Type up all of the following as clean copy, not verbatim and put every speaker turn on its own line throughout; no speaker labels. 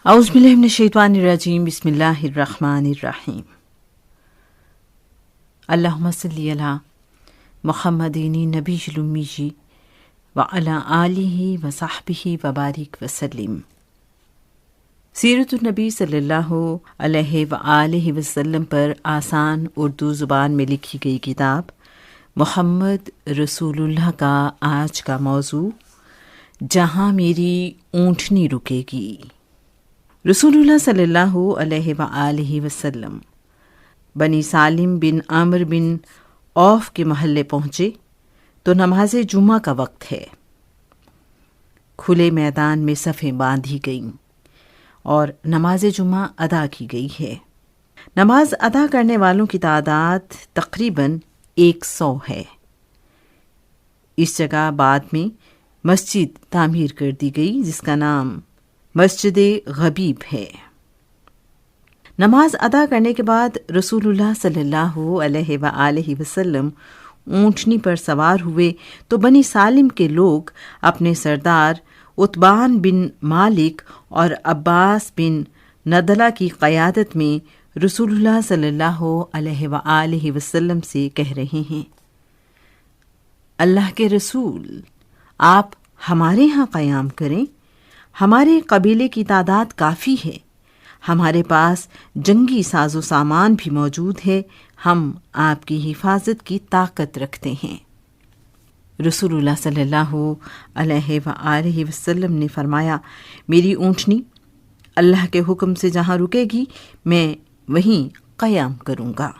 اعوذ باللہ من الشیطان الرجیم بسم اللہ الرحمن الرحیم اللہم صلی علی محمد نبی الامی وعلی آلہ وصحبہ وبارک وسلم۔ سیرت النبی صلی اللہ علیہ وآلہ وسلم پر آسان اردو زبان میں لکھی گئی کتاب محمد رسول اللہ کا آج کا موضوع جہاں میری اونٹنی رکے گی۔ رسول اللہ صلی اللہ علیہ وآلہ وسلم بنی سالم بن عامر بن عوف کے محلے پہنچے تو نماز جمعہ کا وقت ہے۔ کھلے میدان میں صفیں باندھی گئیں اور نماز جمعہ ادا کی گئی ہے۔ نماز ادا کرنے والوں کی تعداد تقریباً 100 ہے۔ اس جگہ بعد میں مسجد تعمیر کر دی گئی جس کا نام مسجد غبیب ہے۔ نماز ادا کرنے کے بعد رسول اللہ صلی اللہ علیہ وآلہ وسلم اونٹنی پر سوار ہوئے تو بنی سالم کے لوگ اپنے سردار عتبان بن مالک اور عباس بن ندلہ کی قیادت میں رسول اللہ صلی اللہ علیہ وآلہ وسلم سے کہہ رہے ہیں، اللہ کے رسول، آپ ہمارے ہاں قیام کریں، ہمارے قبیلے کی تعداد کافی ہے، ہمارے پاس جنگی ساز و سامان بھی موجود ہے، ہم آپ کی حفاظت کی طاقت رکھتے ہیں۔ رسول اللہ صلی اللہ علیہ وآلہ وسلم نے فرمایا، میری اونٹنی اللہ کے حکم سے جہاں رکے گی میں وہیں قیام کروں گا۔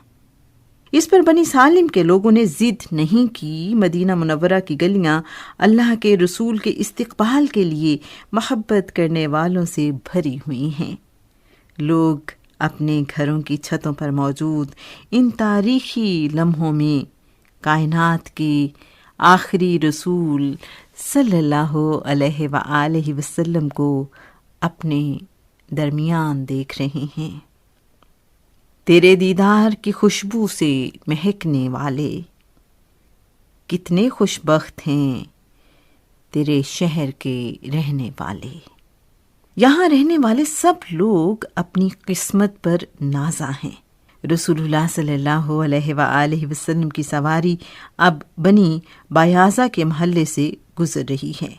اس پر بنی سالم کے لوگوں نے ضد نہیں کی۔ مدینہ منورہ کی گلیاں اللہ کے رسول کے استقبال کے لیے محبت کرنے والوں سے بھری ہوئی ہیں۔ لوگ اپنے گھروں کی چھتوں پر موجود ان تاریخی لمحوں میں کائنات کے آخری رسول صلی اللہ علیہ وآلہ وسلم کو اپنے درمیان دیکھ رہے ہیں۔ تیرے دیدار کی خوشبو سے مہکنے والے کتنے خوش بخت ہیں تیرے شہر کے رہنے والے۔ یہاں رہنے والے سب لوگ اپنی قسمت پر نازاں ہیں۔ رسول اللہ صلی اللہ علیہ وآلہ وسلم کی سواری اب بنی بایازہ کے محلے سے گزر رہی ہے۔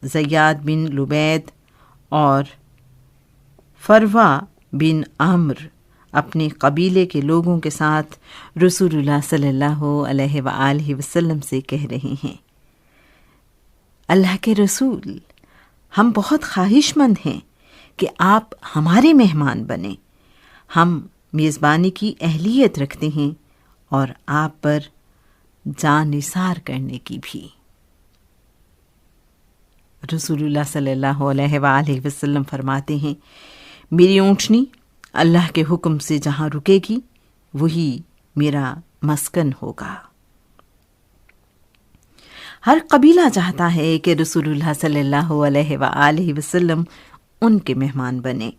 زیاد بن لبید اور فروا بن عمر اپنے قبیلے کے لوگوں کے ساتھ رسول اللہ صلی اللہ علیہ وآلہ وسلم سے کہہ رہے ہیں، اللہ کے رسول، ہم بہت خواہش مند ہیں کہ آپ ہمارے مہمان بنیں۔ ہم میزبانی کی اہلیت رکھتے ہیں اور آپ پر جان نثار کرنے کی بھی۔ رسول اللہ صلی اللہ علیہ وآلہ وسلم فرماتے ہیں، میری اونٹنی اللہ کے حکم سے جہاں رکے گی وہی میرا مسکن ہوگا۔ ہر قبیلہ چاہتا ہے کہ رسول اللہ صلی اللہ علیہ وآلہ وسلم ان کے مہمان بنے۔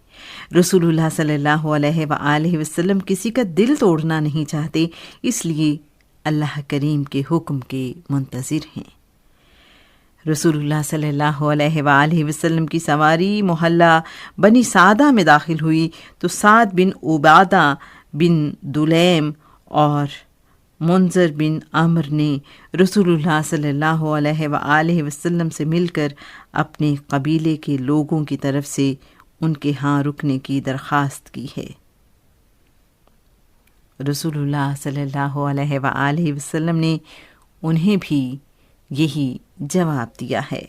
رسول اللہ صلی اللہ علیہ وآلہ وسلم کسی کا دل توڑنا نہیں چاہتے، اس لیے اللہ کریم کے حکم کے منتظر ہیں۔ رسول اللہ صلی اللہ علیہ وآلہ وسلم کی سواری محلہ بنی سعدہ میں داخل ہوئی تو سعد بن عبادہ بن دلیم اور منذر بن عمر نے رسول اللہ صلی اللہ علیہ وآلہ وسلم سے مل کر اپنے قبیلے کے لوگوں کی طرف سے ان کے ہاں رکنے کی درخواست کی ہے۔ رسول اللہ صلی اللہ علیہ وآلہ وسلم نے انہیں بھی یہی جواب دیا ہے۔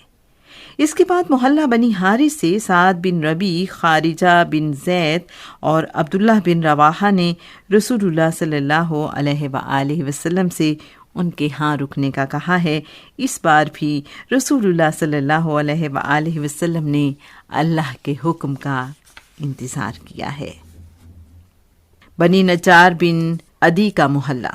اس کے بعد محلہ بنی حارث سے سعد بن ربیع، خارجہ بن زید اور عبداللہ بن رواحہ نے رسول اللہ صلی اللہ علیہ وآلہ وسلم سے ان کے ہاں رکنے کا کہا ہے۔ اس بار بھی رسول اللہ صلی اللہ علیہ وآلہ وسلم نے اللہ کے حکم کا انتظار کیا ہے۔ بنی نجار بن عدی کا محلہ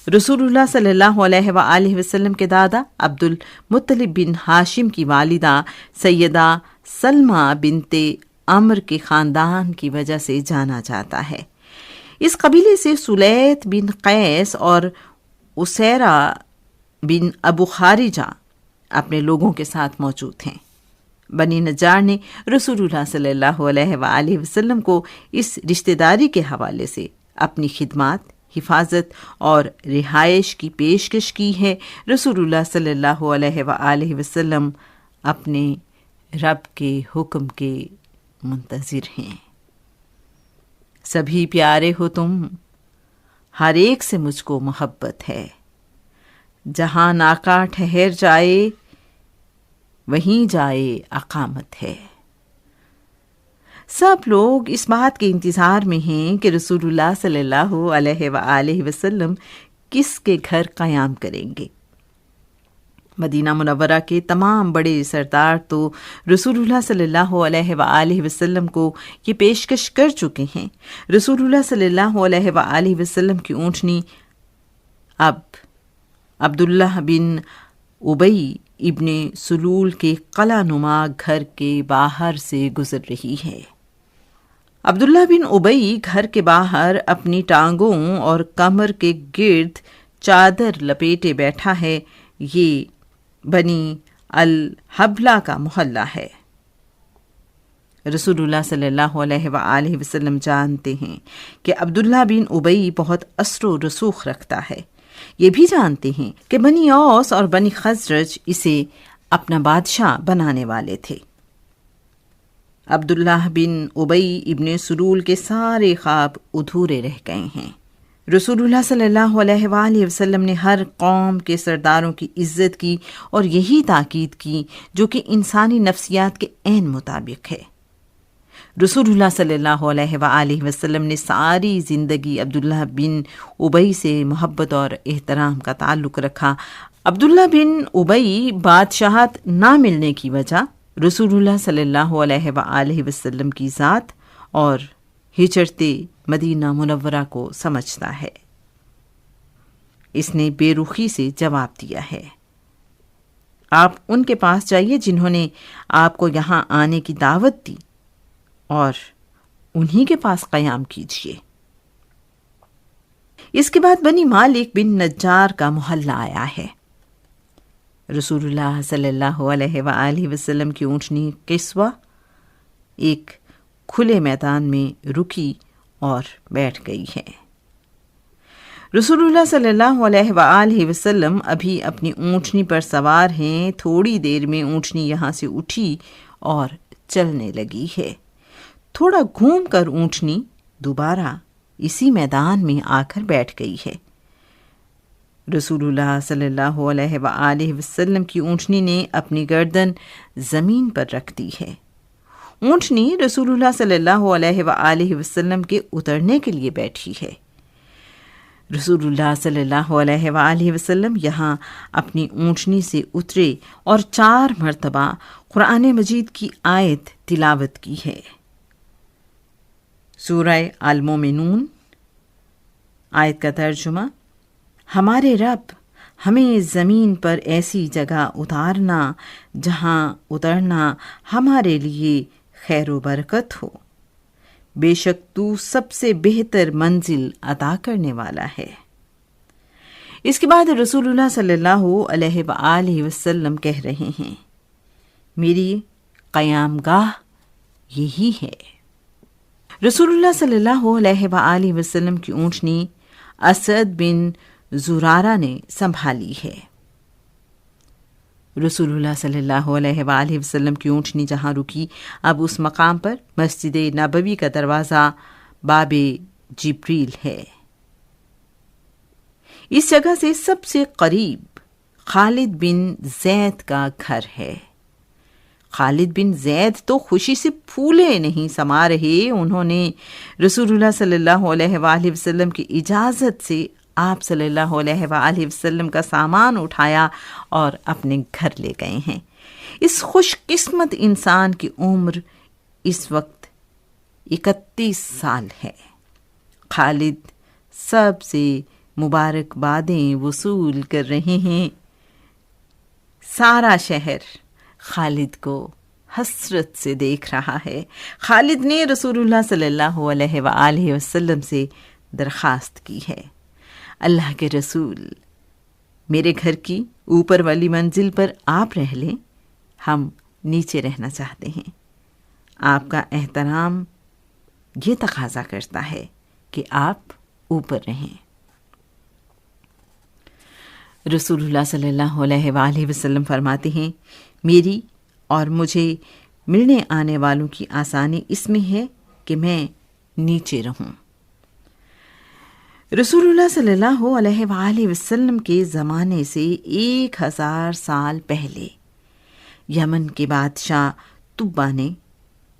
رسول اللہ صلی اللہ علیہ وآلہ وسلم کے دادا عبد المطلب بن ہاشم کی والدہ سیدہ سلمہ بنت عمر کے خاندان کی وجہ سے جانا جاتا ہے۔ اس قبیلے سے سلیت بن قیس اور اسیرہ بن ابو خارجہ اپنے لوگوں کے ساتھ موجود ہیں۔ بنی نجار نے رسول اللہ صلی اللہ علیہ وآلہ وسلم کو اس رشتہ داری کے حوالے سے اپنی خدمات، حفاظت اور رہائش کی پیشکش کی ہے۔ رسول اللہ صلی اللہ علیہ وآلہ وسلم اپنے رب کے حکم کے منتظر ہیں۔ سبھی پیارے ہو تم، ہر ایک سے مجھ کو محبت ہے، جہاں ناکا ٹھہر جائے وہیں جائے اقامت ہے۔ سب لوگ اس بات کے انتظار میں ہیں کہ رسول اللہ صلی اللہ علیہ وآلہ وسلم کس کے گھر قیام کریں گے۔ مدینہ منورہ کے تمام بڑے سردار تو رسول اللہ صلی اللہ علیہ وآلہ وسلم کو یہ پیشکش کر چکے ہیں۔ رسول اللہ صلی اللہ علیہ وآلہ وسلم کی اونٹنی اب عبداللہ بن ابی ابن سلول کے قلعہ نما گھر کے باہر سے گزر رہی ہے۔ عبداللہ بن ابی گھر کے باہر اپنی ٹانگوں اور کمر کے گرد چادر لپیٹے بیٹھا ہے۔ یہ بنی الحبلہ کا محلہ ہے۔ رسول اللہ صلی اللہ علیہ وآلہ وسلم جانتے ہیں کہ عبداللہ بن ابی بہت اثر و رسوخ رکھتا ہے۔ یہ بھی جانتے ہیں کہ بنی اوس اور بنی خزرج اسے اپنا بادشاہ بنانے والے تھے۔ عبداللہ بن ابی ابن سلول کے سارے خواب ادھورے رہ گئے ہیں۔ رسول اللہ صلی اللہ علیہ وآلہ وسلم نے ہر قوم کے سرداروں کی عزت کی اور یہی تاکید کی جو کہ انسانی نفسیات کے عین مطابق ہے۔ رسول اللہ صلی اللہ علیہ وآلہ وسلم نے ساری زندگی عبداللہ بن ابی سے محبت اور احترام کا تعلق رکھا۔ عبداللہ بن ابی بادشاہت نہ ملنے کی وجہ رسول اللہ صلی اللہ علیہ وآلہ وسلم کی ذات اور ہجرت مدینہ منورہ کو سمجھتا ہے۔ اس نے بے رخی سے جواب دیا ہے، آپ ان کے پاس جائیے جنہوں نے آپ کو یہاں آنے کی دعوت دی اور انہی کے پاس قیام کیجیے۔ اس کے بعد بنی مالک بن نجار کا محلہ آیا ہے۔ رسول اللہ صلی اللہ علیہ وآلہ وسلم کی اونٹنی قصوہ ایک کھلے میدان میں رکی اور بیٹھ گئی ہے۔ رسول اللہ صلی اللہ علیہ وآلہ وسلم ابھی اپنی اونٹنی پر سوار ہیں۔ تھوڑی دیر میں اونٹنی یہاں سے اٹھی اور چلنے لگی ہے۔ تھوڑا گھوم کر اونٹنی دوبارہ اسی میدان میں آ کر بیٹھ گئی ہے۔ رسول اللہ صلی اللہ علیہ وآلہ وسلم کی اونٹنی نے اپنی گردن زمین پر رکھ دی ہے۔ اونٹنی رسول اللہ صلی اللہ علیہ وآلہ وسلم کے اترنے کے لیے بیٹھی ہے۔ رسول اللہ صلی اللہ علیہ وآلہ وسلم یہاں اپنی اونٹنی سے اترے اور 4 مرتبہ قرآن مجید کی آیت تلاوت کی ہے۔ سورہ المومنون، آیت کا ترجمہ: ہمارے رب ہمیں زمین پر ایسی جگہ اتارنا جہاں اترنا ہمارے لیے خیر و برکت ہو، بے شک تو سب سے بہتر منزل عطا کرنے والا ہے۔ اس کے بعد رسول اللہ صلی اللہ علیہ وآلہ وسلم کہہ رہے ہیں، میری قیام گاہ یہی ہے۔ رسول اللہ صلی اللہ علیہ وآلہ وسلم کی اونٹنی اسد بن زرارہ نے سنبھالی ہے۔ رسول اللہ صلی اللہ علیہ وآلہ وسلم کی اونٹنی جہاں رکی، اب اس مقام پر مسجد نبوی کا دروازہ باب جبریل ہے۔ اس جگہ سے سب سے قریب خالد بن زید کا گھر ہے۔ خالد بن زید تو خوشی سے پھولے نہیں سما رہے۔ انہوں نے رسول اللہ صلی اللہ علیہ وآلہ وسلم کی اجازت سے آپ صلی اللہ علیہ وآلہ وسلم کا سامان اٹھایا اور اپنے گھر لے گئے ہیں۔ اس خوش قسمت انسان کی عمر اس وقت 31 سال ہے۔ خالد سب سے مبارکبادیں وصول کر رہے ہیں۔ سارا شہر خالد کو حسرت سے دیکھ رہا ہے۔ خالد نے رسول اللہ صلی اللہ علیہ وآلہ وسلم سے درخواست کی ہے، اللہ کے رسول، میرے گھر کی اوپر والی منزل پر آپ رہ لیں، ہم نیچے رہنا چاہتے ہیں۔ آپ کا احترام یہ تقاضا کرتا ہے کہ آپ اوپر رہیں۔ رسول اللہ صلی اللہ علیہ وآلہ وسلم فرماتے ہیں، میری اور مجھے ملنے آنے والوں کی آسانی اس میں ہے کہ میں نیچے رہوں۔ رسول اللہ صلی اللہ علیہ وآلہ وسلم کے زمانے سے 1000 سال پہلے یمن کے بادشاہ تبا نے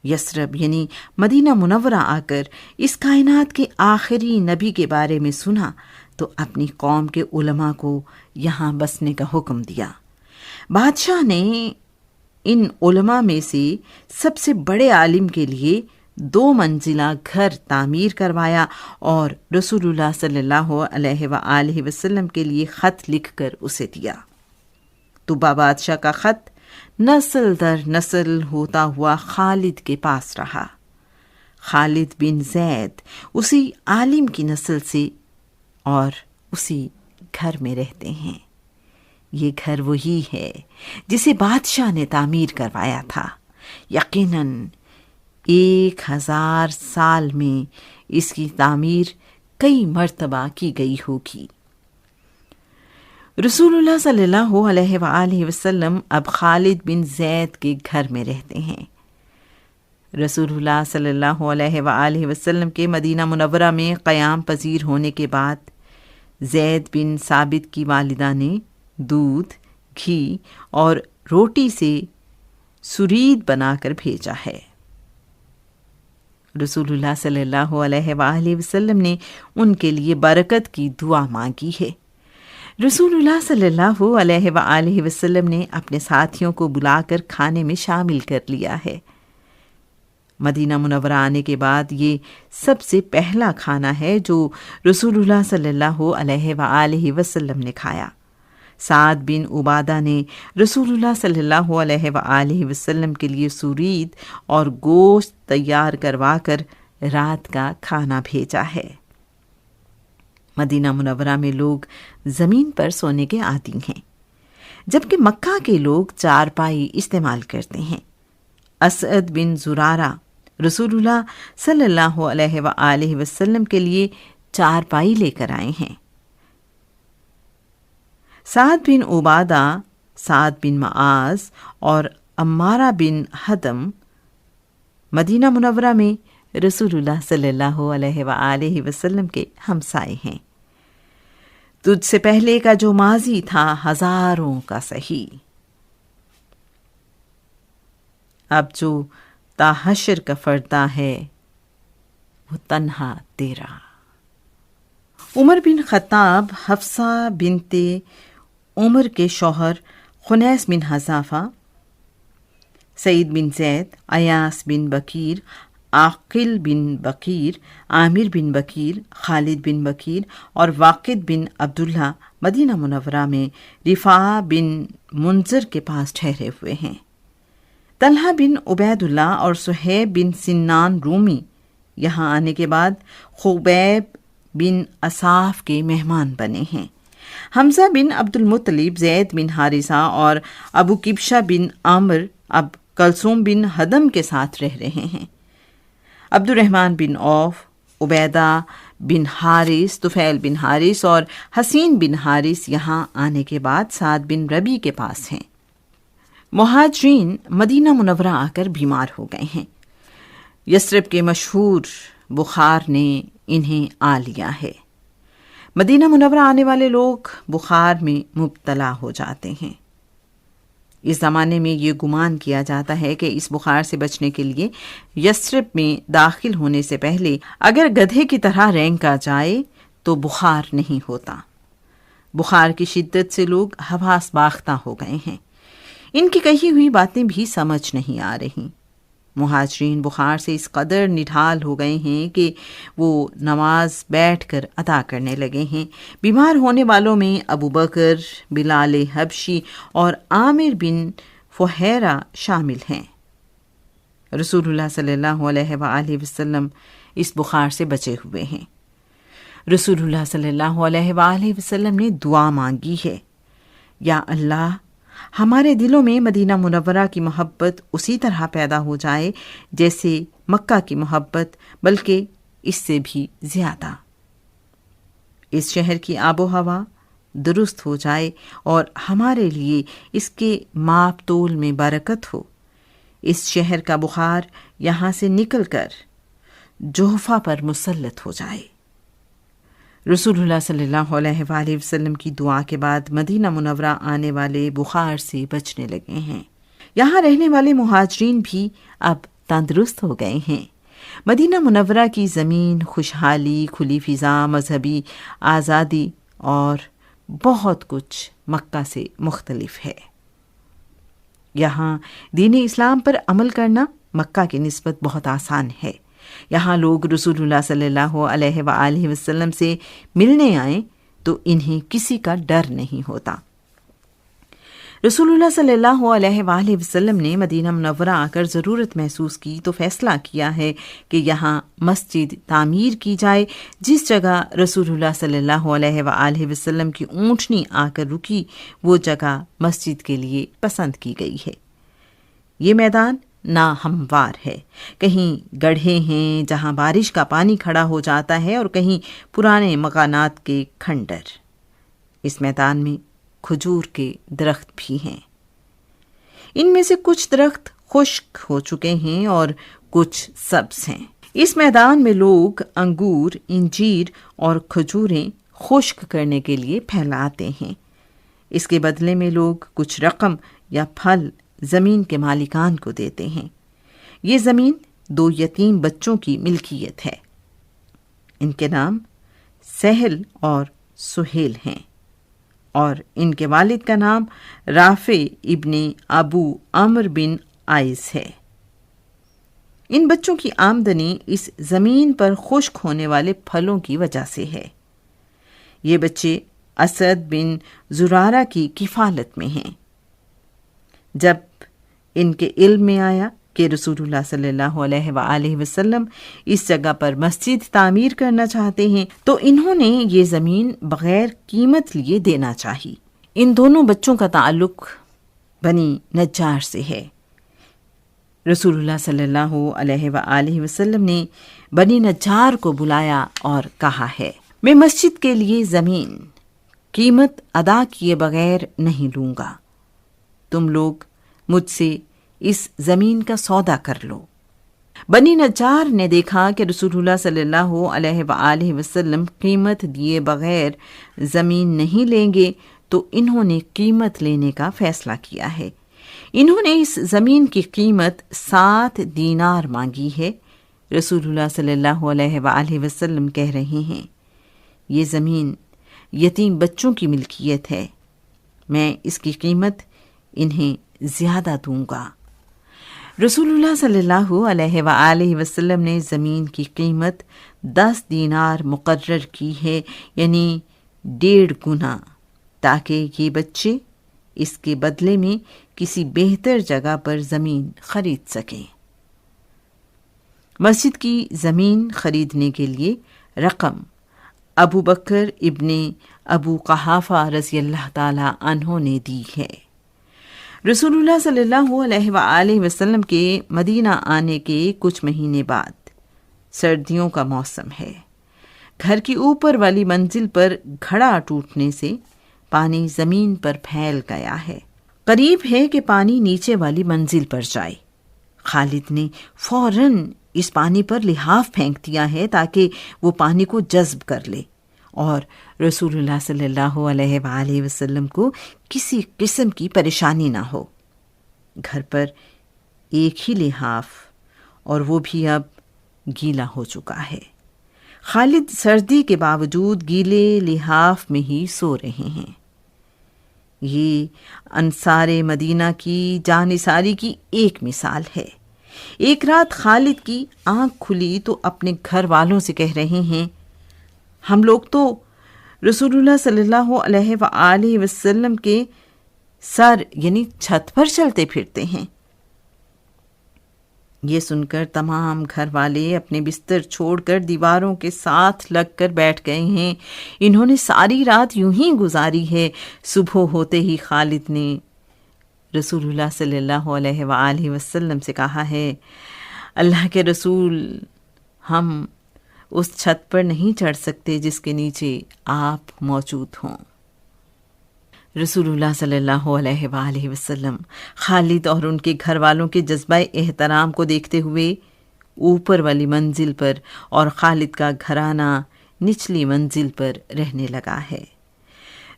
یثرب یعنی مدینہ منورہ آ کر اس کائنات کے آخری نبی کے بارے میں سنا تو اپنی قوم کے علماء کو یہاں بسنے کا حکم دیا۔ بادشاہ نے ان علماء میں سے سب سے بڑے عالم کے لیے 2 منزلہ گھر تعمیر کروایا اور رسول اللہ صلی اللہ علیہ وآلہ وسلم کے لیے خط لکھ کر اسے دیا۔ طبا بادشاہ کا خط نسل در نسل ہوتا ہوا خالد کے پاس رہا۔ خالد بن زید اسی عالم کی نسل سے اور اسی گھر میں رہتے ہیں۔ یہ گھر وہی ہے جسے بادشاہ نے تعمیر کروایا تھا۔ یقیناً 1000 سال میں اس کی تعمیر کئی مرتبہ کی گئی ہوگی۔ رسول اللہ صلی اللہ علیہ وآلہ وسلم اب خالد بن زید کے گھر میں رہتے ہیں۔ رسول اللہ صلی اللہ علیہ وآلہ وسلم کے مدینہ منورہ میں قیام پذیر ہونے کے بعد زید بن ثابت کی والدہ نے دودھ، گھی اور روٹی سے سرید بنا کر بھیجا ہے۔ رسول اللہ صلی اللہ علیہ وآلہ وسلم نے ان کے لیے برکت کی دعا مانگی ہے۔ رسول اللہ صلی اللہ علیہ وآلہ وسلم نے اپنے ساتھیوں کو بلا کر کھانے میں شامل کر لیا ہے۔ مدینہ منورہ آنے کے بعد یہ سب سے پہلا کھانا ہے جو رسول اللہ صلی اللہ علیہ وآلہ وسلم نے کھایا۔ سعد بن عبادہ نے رسول اللہ صلی اللہ علیہ وآلہ وسلم کے لیے سرید اور گوشت تیار کروا کر رات کا کھانا بھیجا ہے۔ مدینہ منورہ میں لوگ زمین پر سونے کے عادی ہیں، جبکہ مکہ کے لوگ چارپائی استعمال کرتے ہیں۔ اسعد بن زرارہ رسول اللہ صلی اللہ علیہ وآلہ وسلم کے لیے چارپائی لے کر آئے ہیں۔ سعد بن عبادہ، سعد بن معاذ اور عمارہ بن حدم مدینہ منورہ میں رسول اللہ صلی اللہ علیہ وآلہ وسلم کے ہمسائے ہیں۔ تجھ سے پہلے کا جو ماضی تھا ہزاروں کا صحیح، اب جو تا حشر کا فردا ہے وہ تنہا تیرا۔ عمر بن خطاب حفصہ بنت عمر کے شوہر خنیس بن حذافہ، سعید بن زید، ایاس بن بکیر، عاقل بن بکیر، عامر بن بکیر، خالد بن بکیر اور واقد بن عبداللہ مدینہ منورہ میں رفاع بن منذر کے پاس ٹھہرے ہوئے ہیں۔ طلحہ بن عبید اللہ اور صہیب بن سنان رومی یہاں آنے کے بعد خبیب بن اصاف کے مہمان بنے ہیں۔ حمزہ بن عبد المطلب، زید بن حارثہ اور ابو کبشہ بن عامر اب کلثوم بن حدم کے ساتھ رہ رہے ہیں۔ عبد الرحمن بن عوف، عبیدہ بن حارث، طفیل بن حارث اور حسین بن حارث یہاں آنے کے بعد سعد بن ربی کے پاس ہیں۔ مہاجرین مدینہ منورہ آ کر بیمار ہو گئے ہیں۔ یثرب کے مشہور بخار نے انہیں آ لیا ہے۔ مدینہ منورہ آنے والے لوگ بخار میں مبتلا ہو جاتے ہیں۔ اس زمانے میں یہ گمان کیا جاتا ہے کہ اس بخار سے بچنے کے لیے یثرب میں داخل ہونے سے پہلے اگر گدھے کی طرح رینگا جائے تو بخار نہیں ہوتا۔ بخار کی شدت سے لوگ حواس باختہ ہو گئے ہیں۔ ان کی کہی ہوئی باتیں بھی سمجھ نہیں آ رہی۔ مہاجرین بخار سے اس قدر نڈھال ہو گئے ہیں کہ وہ نماز بیٹھ کر ادا کرنے لگے ہیں۔ بیمار ہونے والوں میں ابو بکر، بلال حبشی اور عامر بن فہیرہ شامل ہیں۔ رسول اللہ صلی اللہ علیہ وآلہ وسلم اس بخار سے بچے ہوئے ہیں۔ رسول اللہ صلی اللہ علیہ وآلہ وسلم نے دعا مانگی ہے، یا اللہ ہمارے دلوں میں مدینہ منورہ کی محبت اسی طرح پیدا ہو جائے جیسے مکہ کی محبت، بلکہ اس سے بھی زیادہ۔ اس شہر کی آب و ہوا درست ہو جائے اور ہمارے لیے اس کے ماپ تول میں برکت ہو۔ اس شہر کا بخار یہاں سے نکل کر جوحفہ پر مسلط ہو جائے۔ رسول اللہ صلی اللہ علیہ وآلہ وسلم کی دعا کے بعد مدینہ منورہ آنے والے بخار سے بچنے لگے ہیں۔ یہاں رہنے والے مہاجرین بھی اب تندرست ہو گئے ہیں۔ مدینہ منورہ کی زمین خوشحالی، کھلی فضا، مذہبی آزادی اور بہت کچھ مکہ سے مختلف ہے۔ یہاں دین اسلام پر عمل کرنا مکہ کی نسبت بہت آسان ہے۔ یہاں لوگ رسول اللہ صلی اللہ علیہ وآلہ وسلم سے ملنے آئیں تو انہیں کسی کا ڈر نہیں ہوتا۔ رسول اللہ صلی اللہ علیہ وآلہ وسلم نے مدینہ منورہ آ کر ضرورت محسوس کی تو فیصلہ کیا ہے کہ یہاں مسجد تعمیر کی جائے۔ جس جگہ رسول اللہ صلی اللہ علیہ وآلہ وسلم کی اونٹنی آ کر رکی، وہ جگہ مسجد کے لیے پسند کی گئی ہے۔ یہ میدان ناہموار ہے، کہیں گڑھے ہیں جہاں بارش کا پانی کھڑا ہو جاتا ہے اور کہیں پرانے مکانات کے کھنڈر۔ اس میدان میں کھجور کے درخت بھی ہیں۔ ان میں سے کچھ درخت خشک ہو چکے ہیں اور کچھ سبز ہیں۔ اس میدان میں لوگ انگور، انجیر اور کھجوریں خشک کرنے کے لیے پھیلاتے ہیں۔ اس کے بدلے میں لوگ کچھ رقم یا پھل زمین کے مالکان کو دیتے ہیں۔ یہ زمین 2 یتیم بچوں کی ملکیت ہے۔ ان کے نام سہل اور سہیل ہیں اور ان کے والد کا نام رافع ابن ابو عمرو بن عائز ہے۔ ان بچوں کی آمدنی اس زمین پر خشک ہونے والے پھلوں کی وجہ سے ہے۔ یہ بچے اسد بن زرارہ کی کفالت میں ہیں۔ جب ان کے علم میں آیا کہ رسول اللہ صلی اللہ علیہ وآلہ وسلم اس جگہ پر مسجد تعمیر کرنا چاہتے ہیں تو انہوں نے یہ زمین بغیر قیمت لیے دینا چاہی۔ ان دونوں بچوں کا تعلق بنی نجار سے ہے۔ رسول اللہ صلی اللہ علیہ وآلہ وسلم نے بنی نجار کو بلایا اور کہا ہے، میں مسجد کے لیے زمین قیمت ادا کیے بغیر نہیں لوں گا، تم لوگ مجھ سے اس زمین کا سودا کر لو۔ بنی نجار نے دیکھا کہ رسول اللہ صلی اللہ علیہ وآلہ وسلم قیمت دیے بغیر زمین نہیں لیں گے تو انہوں نے قیمت لینے کا فیصلہ کیا ہے۔ انہوں نے اس زمین کی قیمت 7 دینار مانگی ہے۔ رسول اللہ صلی اللہ علیہ وآلہ وسلم کہہ رہے ہیں، یہ زمین یتیم بچوں کی ملکیت ہے، میں اس کی قیمت انہیں زیادہ دوں گا۔ رسول اللہ صلی اللہ علیہ وآلہ وسلم نے زمین کی قیمت 10 دینار مقرر کی ہے، یعنی 1.5 گنا، تاکہ یہ بچے اس کے بدلے میں کسی بہتر جگہ پر زمین خرید سکیں۔ مسجد کی زمین خریدنے کے لیے رقم ابو بکر ابن ابو قحافہ رضی اللہ تعالی عنہ نے دی ہے۔ رسول اللہ صلی اللہ علیہ وآلہ وسلم کے مدینہ آنے کے کچھ مہینے بعد سردیوں کا موسم ہے۔ گھر کی اوپر والی منزل پر گھڑا ٹوٹنے سے پانی زمین پر پھیل گیا ہے۔ قریب ہے کہ پانی نیچے والی منزل پر جائے۔ خالد نے فوراً اس پانی پر لحاف پھینک دیا ہے تاکہ وہ پانی کو جذب کر لے اور رسول اللہ صلی اللہ علیہ وآلہ وسلم کو کسی قسم کی پریشانی نہ ہو۔ گھر پر ایک ہی لحاف اور وہ بھی اب گیلا ہو چکا ہے۔ خالد سردی کے باوجود گیلے لحاف میں ہی سو رہے ہیں۔ یہ انصار مدینہ کی جانثاری کی ایک مثال ہے۔ ایک رات خالد کی آنکھ کھلی تو اپنے گھر والوں سے کہہ رہے ہیں، ہم لوگ تو رسول اللہ صلی اللہ علیہ وآلہ وسلم کے سر یعنی چھت پر چلتے پھرتے ہیں۔ یہ سن کر تمام گھر والے اپنے بستر چھوڑ کر دیواروں کے ساتھ لگ کر بیٹھ گئے ہیں۔ انہوں نے ساری رات یوں ہی گزاری ہے۔ صبح ہوتے ہی خالد نے رسول اللہ صلی اللہ علیہ وآلہ وسلم سے کہا ہے، اللہ کے رسول، ہم اس چھت پر نہیں چڑھ سکتے جس کے نیچے آپ موجود ہوں۔ رسول اللہ صلی اللہ علیہ وآلہ وسلم خالد اور ان کے گھر والوں کے جذبہ احترام کو دیکھتے ہوئے اوپر والی منزل پر اور خالد کا گھرانہ نچلی منزل پر رہنے لگا ہے۔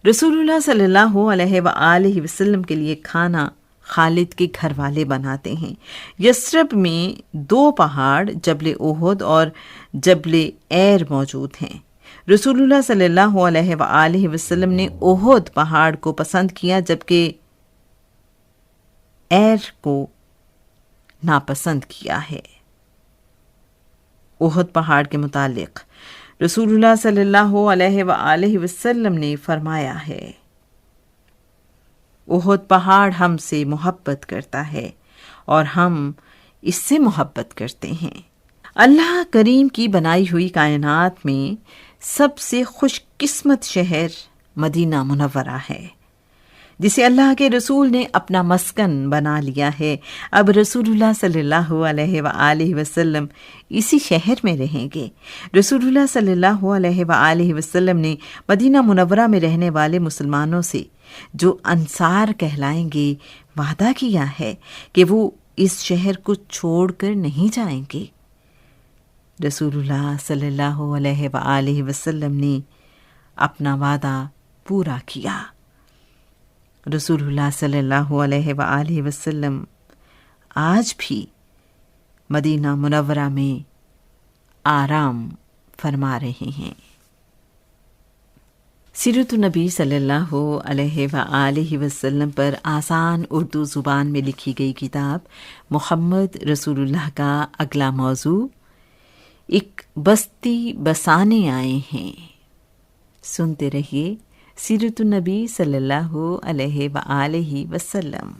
رسول اللہ صلی اللہ علیہ وآلہ وسلم کے لیے کھانا خالد کے گھر والے بناتے ہیں۔ یثرب میں 2 پہاڑ جبل احد اور جبل ایر موجود ہیں۔ رسول اللہ صلی اللہ علیہ وآلہ وسلم نے احد پہاڑ کو پسند کیا جبکہ ایر کو ناپسند کیا ہے۔ احد پہاڑ کے متعلق رسول اللہ صلی اللہ علیہ وآلہ وسلم نے فرمایا ہے، احد پہاڑ ہم سے محبت کرتا ہے اور ہم اس سے محبت کرتے ہیں۔ اللہ کریم کی بنائی ہوئی کائنات میں سب سے خوش قسمت شہر مدینہ منورہ ہے، جسے اللہ کے رسول نے اپنا مسکن بنا لیا ہے۔ اب رسول اللہ صلی اللہ علیہ وآلہ وسلم اسی شہر میں رہیں گے۔ رسول اللہ صلی اللہ علیہ وآلہ وسلم نے مدینہ منورہ میں رہنے والے مسلمانوں سے، جو انصار کہلائیں گے، وعدہ کیا ہے کہ وہ اس شہر کو چھوڑ کر نہیں جائیں گے۔ رسول اللہ صلی اللہ علیہ وآلہ وسلم نے اپنا وعدہ پورا کیا۔ رسول اللہ صلی اللہ علیہ وآلہ وسلم آج بھی مدینہ منورہ میں آرام فرما رہے ہیں۔ سیرت النبی صلی اللہ علیہ وآلہ وسلم پر آسان اردو زبان میں لکھی گئی کتاب محمد رسول اللہ کا اگلا موضوع ایک بستی بسانے آئے ہیں۔ سنتے رہیے سیرت النبی صلی اللہ علیہ وآلہ وسلم۔